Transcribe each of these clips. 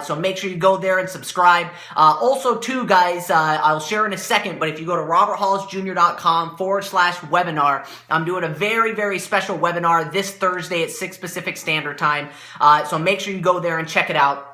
So make sure you go there and subscribe. Also, too, guys, I'll share in a second, but if you go to roberthollisjr.com/webinar, I'm doing a very, very special webinar this Thursday at 6 Pacific Standard Time. So make sure you go there and check it out.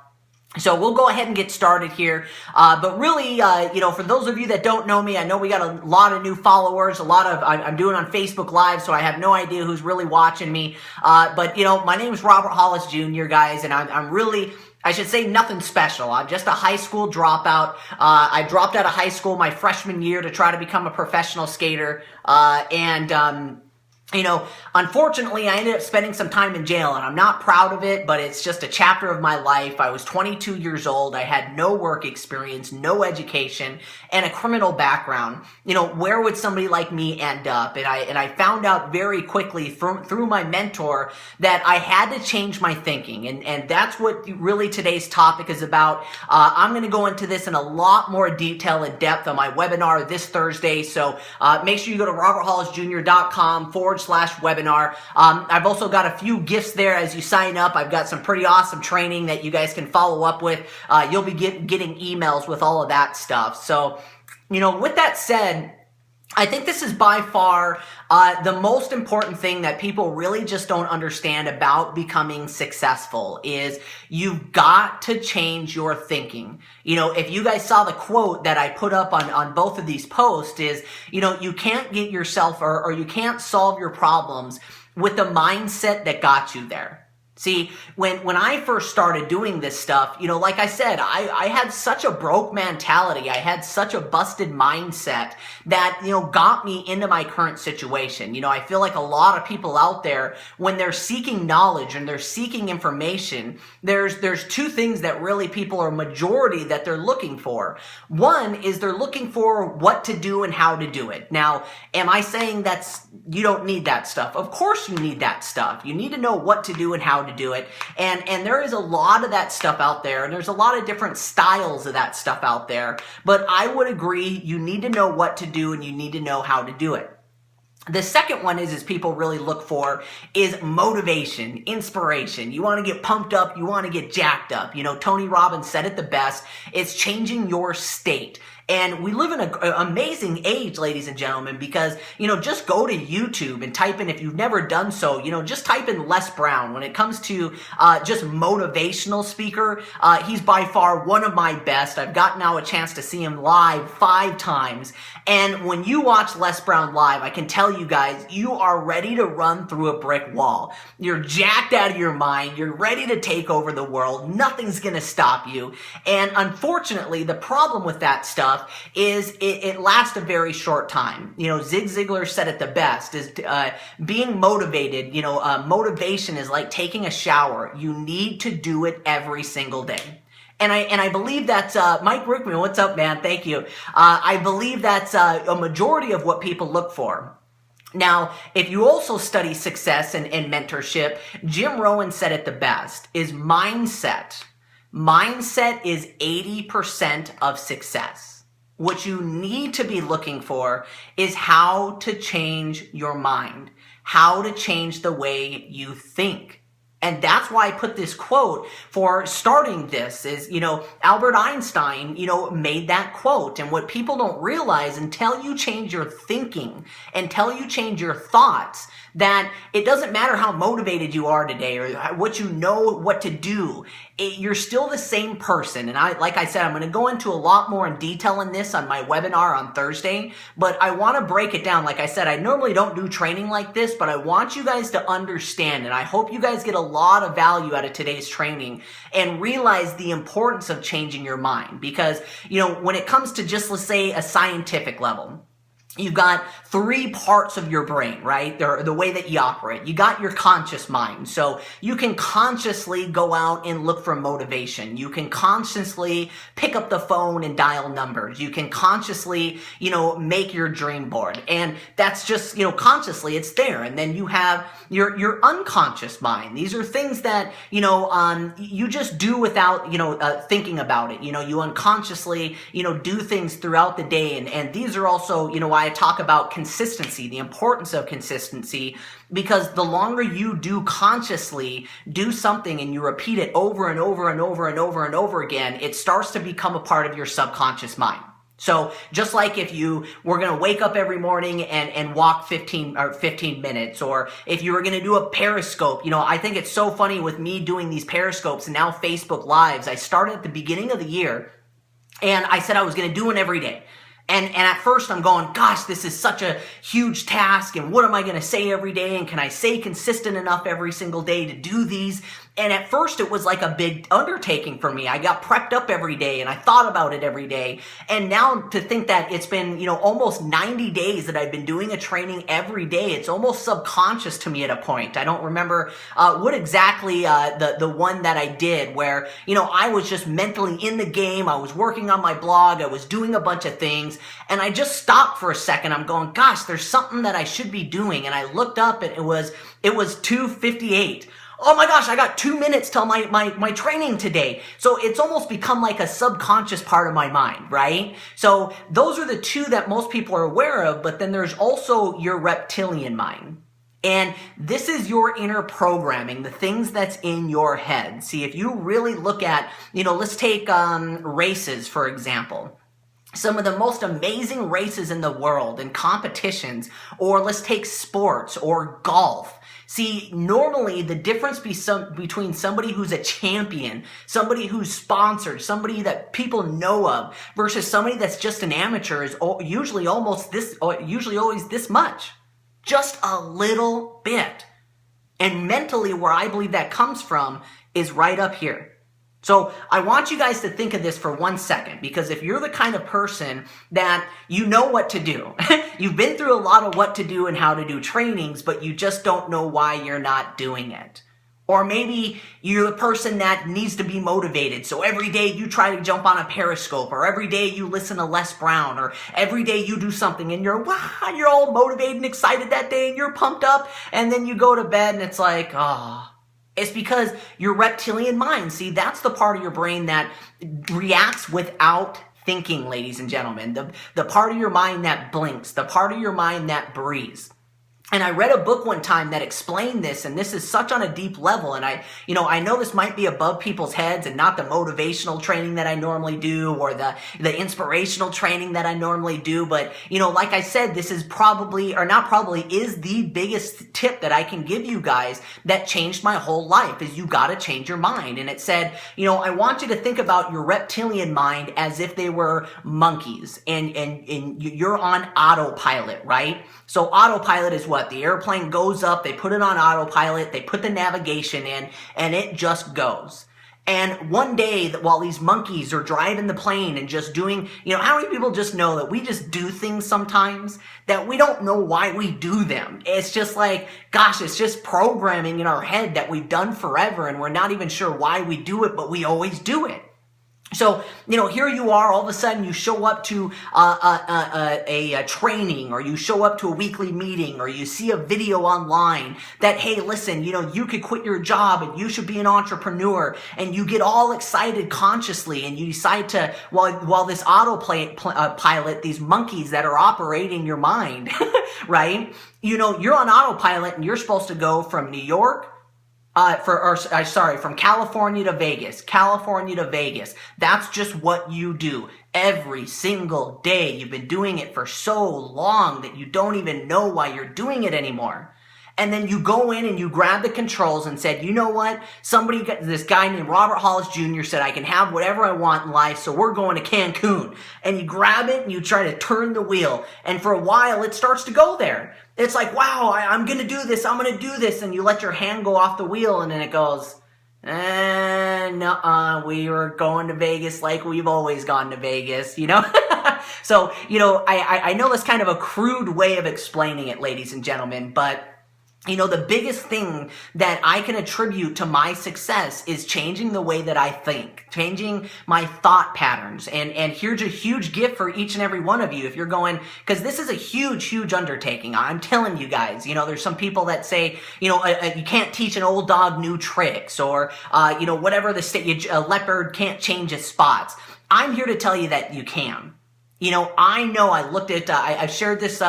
So we'll go ahead and get started here. But really, for those of you that don't know me, I know we got a lot of new followers, I'm doing on Facebook Live, so I have no idea who's really watching me. But my name is Robert Hollis Jr., guys, and I'm really, I should say, nothing special. I'm just a high school dropout. I dropped out of high school my freshman year to try to become a professional skater. Unfortunately, I ended up spending some time in jail, and I'm not proud of it, but it's just a chapter of my life. I was 22 years old. I had no work experience, no education, and a criminal background. Where would somebody like me end up? And I found out very quickly through my mentor that I had to change my thinking, and that's what really today's topic is about. I'm going to go into this in a lot more detail and depth on my webinar this Thursday, so make sure you go to roberthollisjr.com/webinar. I've also got a few gifts there as you sign up. I've got some pretty awesome training that you guys can follow up with. You'll be getting emails with all of that stuff. So, with that said, I think this is by far the most important thing that people really just don't understand about becoming successful is you've got to change your thinking. If you guys saw the quote that I put up on both of these posts is, you can't get yourself or you can't solve your problems with the mindset that got you there. See, when I first started doing this stuff, like I said, I had such a broke mentality. I had such a busted mindset that, got me into my current situation. I feel like a lot of people out there, when they're seeking knowledge and they're seeking information, there's two things that really people are majority that they're looking for. One is they're looking for what to do and how to do it. Now, am I saying you don't need that stuff? Of course you need that stuff. You need to know what to do and how to do it. And there is a lot of that stuff out there, and there's a lot of different styles of that stuff out there. But I would agree you need to know what to do and you need to know how to do it. The second one is people really look for is motivation, inspiration. You want to get pumped up. You want to get jacked up. Tony Robbins said it the best. It's changing your state. And we live in an amazing age, ladies and gentlemen, because, just go to YouTube and type in, if you've never done so, just type in Les Brown. When it comes to just motivational speaker, he's by far one of my best. I've gotten now a chance to see him live 5 times. And when you watch Les Brown live, I can tell you guys, you are ready to run through a brick wall. You're jacked out of your mind. You're ready to take over the world. Nothing's going to stop you. And unfortunately, the problem with that stuff is it lasts a very short time. Zig Ziglar said it the best, is being motivated, motivation is like taking a shower. You need to do it every single day. And I believe that's, Mike Rickman, what's up, man? Thank you. I believe that's a majority of what people look for. Now, if you also study success and mentorship, Jim Rohn said it the best, is mindset. Mindset is 80% of success. What you need to be looking for is how to change your mind, how to change the way you think. And that's why I put this quote for starting this is, Albert Einstein, made that quote. And what people don't realize until you change your thinking, until you change your thoughts, that it doesn't matter how motivated you are today or what you know what to do. You're still the same person. And like I said, I'm going to go into a lot more in detail in this on my webinar on Thursday, but I want to break it down. Like I said, I normally don't do training like this, but I want you guys to understand, and I hope you guys get a lot of value out of today's training and realize the importance of changing your mind. Because, when it comes to just, let's say, a scientific level, you've got 3 parts of your brain, right? The way that you operate. You got your conscious mind. So you can consciously go out and look for motivation. You can consciously pick up the phone and dial numbers. You can consciously, make your dream board. And that's just, consciously it's there. And then you have your unconscious mind. These are things that, you just do without, thinking about it. You unconsciously, do things throughout the day. And these are also, why why I talk about consistency, the importance of consistency, because the longer you do consciously do something and you repeat it over and over and over and over and over again, it starts to become a part of your subconscious mind. So just like if you were going to wake up every morning and walk 15 minutes, or if you were going to do a Periscope, I think it's so funny with me doing these Periscopes and now Facebook Lives. I started at the beginning of the year and I said I was going to do one every day. And at first I'm going, gosh, this is such a huge task, and what am I going to say every day, and can I stay consistent enough every single day to do these? And at first it was like a big undertaking for me. I got prepped up every day and I thought about it every day. And now to think that it's been, almost 90 days that I've been doing a training every day, it's almost subconscious to me at a point. I don't remember what exactly the one that I did where, I was just mentally in the game. I was working on my blog. I was doing a bunch of things, and I just stopped for a second. I'm going, gosh, there's something that I should be doing. And I looked up and it was 2:58. Oh my gosh, I got 2 minutes till my training today. So it's almost become like a subconscious part of my mind, right? So those are the two that most people are aware of, but then there's also your reptilian mind. And this is your inner programming, the things that's in your head. See, if you really look at, let's take races, for example. Some of the most amazing races in the world and competitions, or let's take sports or golf. See, normally the difference between somebody who's a champion, somebody who's sponsored, somebody that people know of, versus somebody that's just an amateur is usually always this much. Just a little bit. And mentally, where I believe that comes from is right up here. So I want you guys to think of this for 1 second, because if you're the kind of person that you know what to do, you've been through a lot of what to do and how to do trainings, but you just don't know why you're not doing it. Or maybe you're the person that needs to be motivated. So every day you try to jump on a Periscope, or every day you listen to Les Brown, or every day you do something and you're all motivated and excited that day and you're pumped up, and then you go to bed and it's like, oh. It's because your reptilian mind, see, that's the part of your brain that reacts without thinking, ladies and gentlemen. The part of your mind that blinks, the part of your mind that breathes. And I read a book one time that explained this, and this is such on a deep level. And I know this might be above people's heads and not the motivational training that I normally do, or the inspirational training that I normally do. But, like I said, this is is the biggest tip that I can give you guys that changed my whole life, is you got to change your mind. And it said, I want you to think about your reptilian mind as if they were monkeys, and you're on autopilot, right? So autopilot is what? The airplane goes up, they put it on autopilot, they put the navigation in, and it just goes. And one day, while these monkeys are driving the plane and just doing, how many people just know that we just do things sometimes that we don't know why we do them? It's just like, gosh, it's just programming in our head that we've done forever, and we're not even sure why we do it, but we always do it. So, here you are, all of a sudden you show up to a training, or you show up to a weekly meeting, or you see a video online that, hey, listen, you could quit your job and you should be an entrepreneur, and you get all excited consciously, and you decide to, while this autopilot, these monkeys that are operating your mind, right? You're on autopilot and you're supposed to go from New York from California to Vegas. That's just what you do every single day. You've been doing it for so long that you don't even know why you're doing it anymore. And then you go in and you grab the controls and said, you know what? This guy named Robert Hollis Jr. said I can have whatever I want in life, so we're going to Cancun. And you grab it and you try to turn the wheel. And for a while, it starts to go there. It's like, wow, I'm going to do this. I'm going to do this. And you let your hand go off the wheel, and then it goes, nuh-uh, we were going to Vegas like we've always gone to Vegas, So, I know that's kind of a crude way of explaining it, ladies and gentlemen, but the biggest thing that I can attribute to my success is changing the way that I think, changing my thought patterns. And here's a huge gift for each and every one of you if you're going, because this is a huge, huge undertaking. I'm telling you guys, there's some people that say, you can't teach an old dog new tricks, or, whatever a leopard can't change its spots. I'm here to tell you that you can. I know I looked at, I shared this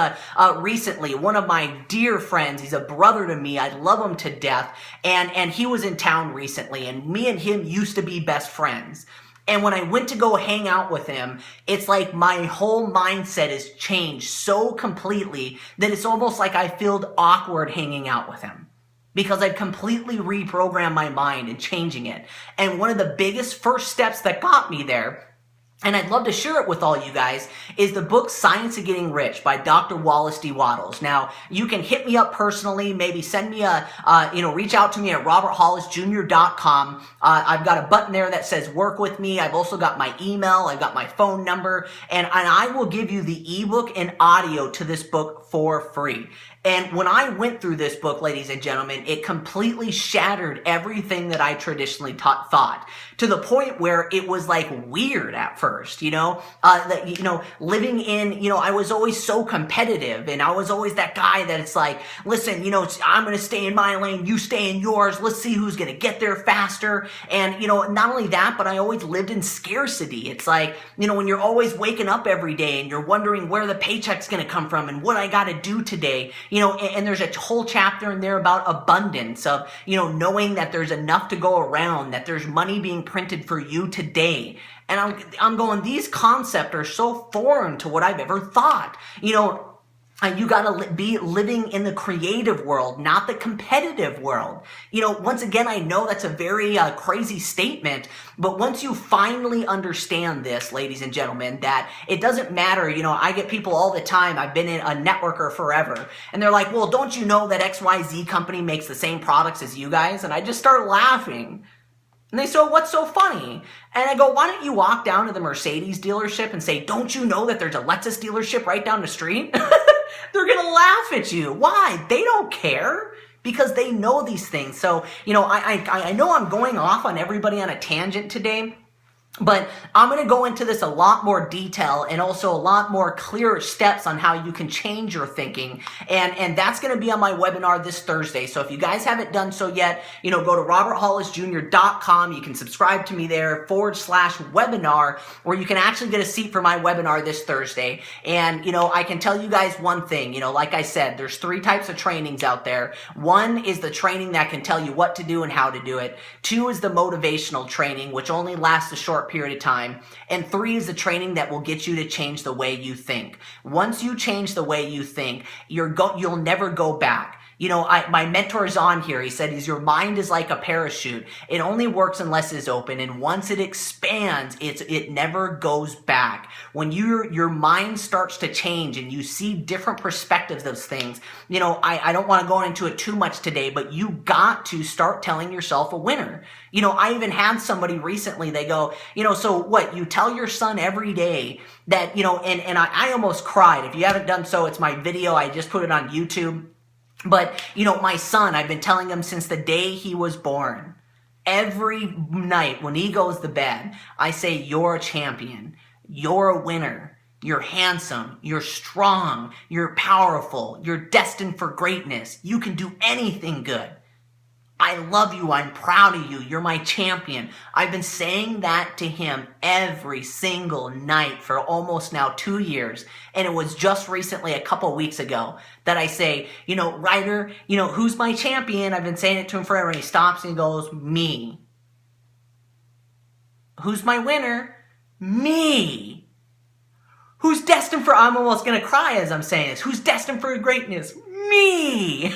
recently. One of my dear friends, he's a brother to me. I love him to death. And he was in town recently, and me and him used to be best friends. And when I went to go hang out with him, it's like my whole mindset has changed so completely that it's almost like I feel awkward hanging out with him, because I've completely reprogrammed my mind and changing it. And one of the biggest first steps that got me there, and I'd love to share it with all you guys, is the book Science of Getting Rich by Dr. Wallace D. Wattles. Now, you can hit me up personally, maybe send me reach out to me at roberthollisjr.com. I've got a button there that says work with me. I've also got my email, I've got my phone number, and I will give you the ebook and audio to this book for free. And when I went through this book, ladies and gentlemen, it completely shattered everything that I traditionally thought, to the point where it was like weird at first, living in, I was always so competitive, and I was always that guy that it's like, listen, I'm going to stay in my lane, you stay in yours, let's see who's going to get there faster. And, not only that, but I always lived in scarcity. It's like, when you're always waking up every day and you're wondering where the paycheck's going to come from and what I got to do today. And there's a whole chapter in there about abundance of, knowing that there's enough to go around, that there's money being printed for you today. And I'm going, these concepts are so foreign to what I've ever thought. You gotta be living in the creative world, not the competitive world. Once again, I know that's a very crazy statement, but once you finally understand this, ladies and gentlemen, that it doesn't matter, I get people all the time, I've been a networker forever, and they're like, well, don't you know that XYZ company makes the same products as you guys? And I just start laughing. And they say, oh, what's so funny? And I go, why don't you walk down to the Mercedes dealership and say, don't you know that there's a Lexus dealership right down the street? They're going to laugh at you. Why? They don't care, because they know these things. So, I know I'm going off on everybody on a tangent today, but I'm going to go into this a lot more detail and also a lot more clearer steps on how you can change your thinking. And that's going to be on my webinar this Thursday. So if you guys haven't done so yet, go to roberthollisjr.com. You can subscribe to me there /webinar, where you can actually get a seat for my webinar this Thursday. And, I can tell you guys one thing, like I said, there's 3 types of trainings out there. 1 is the training that can tell you what to do and how to do it. 2 is the motivational training, which only lasts a short period of time. And 3 is the training that will get you to change the way you think. Once you change the way you think, you'll never go back. My mentor is on here. He said, your mind is like a parachute. It only works unless it's open. And once it expands, it never goes back. When your mind starts to change and you see different perspectives of things, I don't want to go into it too much today, but you got to start telling yourself a winner. I even had somebody recently, they go, so what, you tell your son every day that, and I almost cried. If you haven't done so, it's my video. I just put it on YouTube. But, my son, I've been telling him since the day he was born, every night when he goes to bed, I say, you're a champion, you're a winner, you're handsome, you're strong, you're powerful, you're destined for greatness, you can do anything good. I love you. I'm proud of you. You're my champion. I've been saying that to him every single night for almost now 2 years. And it was just recently, a couple weeks ago, that I say, Ryder, who's my champion? I've been saying it to him forever. And he stops and he goes, me. Who's my winner? Me. Who's destined for, I'm almost going to cry as I'm saying this. Who's destined for greatness? Me.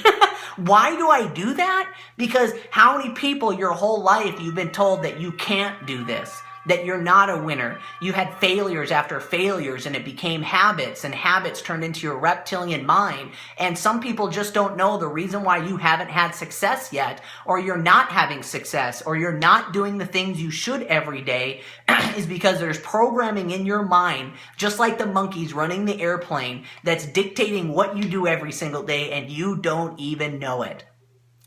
Why do I do that? Because how many people your whole life you've been told that you can't do this, that you're not a winner. You had failures after failures and it became habits, and habits turned into your reptilian mind. And some people just don't know the reason why you haven't had success yet, or you're not having success, or you're not doing the things you should every day is because there's programming in your mind, just like the monkeys running the airplane, that's dictating what you do every single day and you don't even know it.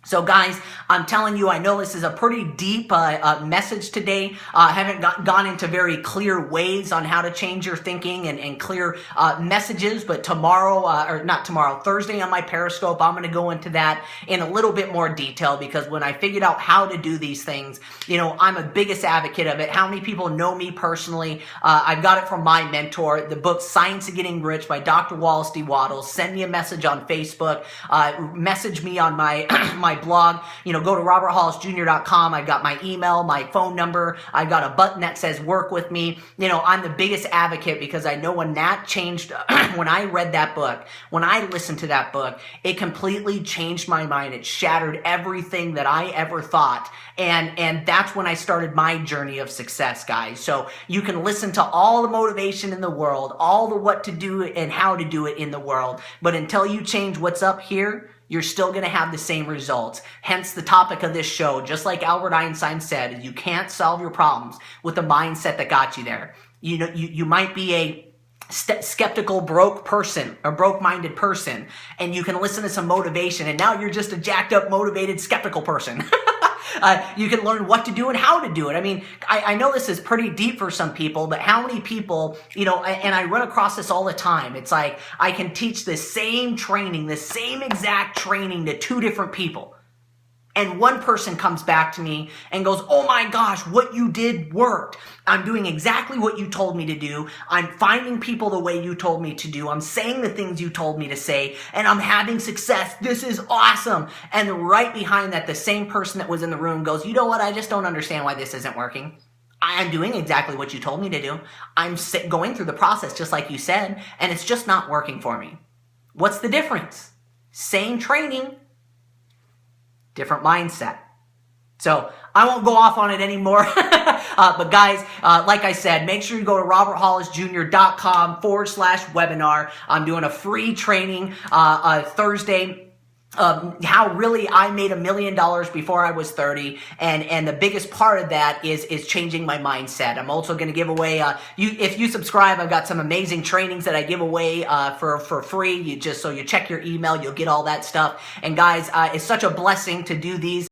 So guys, I'm telling you, I know this is a pretty deep message today. I haven't gone into very clear ways on how to change your thinking and clear messages, but tomorrow, or not tomorrow, Thursday on my Periscope, I'm going to go into that in a little bit more detail, because when I figured out how to do these things, you know, I'm a biggest advocate of it. How many people know me personally? I've got it from my mentor, the book Science of Getting Rich by Dr. Wallace D. Wattles. Send me a message on Facebook, message me on my my blog, you know, go to roberthollisjr.com. I've got my email, my phone number. I've got a button that says work with me. You know, I'm the biggest advocate, because I know when that changed, when I read that book, when I listened to that book, it completely changed my mind. It shattered everything that I ever thought. And that's when I started my journey of success, guys. So you can listen to all the motivation in the world, all the what to do and how to do it in the world. But until you change what's up here, you're still going to have the same results. Hence the topic of this show, just like Albert Einstein said, is you can't solve your problems with the mindset that got you there. You know, you might be a skeptical, broke person, or broke-minded person, and you can listen to some motivation, and now you're just a jacked up, motivated, skeptical person. You can learn what to do and how to do it. I mean, I know this is pretty deep for some people, but how many people, you know, and I run across this all the time. It's like I can teach the same training, the same exact training to two different people. And one person comes back to me and goes, oh my gosh, what you did worked. I'm doing exactly what you told me to do. I'm finding people the way you told me to do. I'm saying the things you told me to say, and I'm having success. This is awesome. And right behind that, the same person that was in the room goes, you know what? I just don't understand why this isn't working. I'm doing exactly what you told me to do. I'm going through the process just like you said, and it's just not working for me. What's the difference? Same training, different mindset. So I won't go off on it anymore. But guys, like I said, make sure you go to roberthollisjr.com/webinar. I'm doing a free training Thursday. How really I made $1 million before I was 30, and the biggest part of that is changing my mindset. I'm also going to give away, if you subscribe, I've got some amazing trainings that I give away for free. So you check your email, you'll get all that stuff. And guys, it's such a blessing to do these.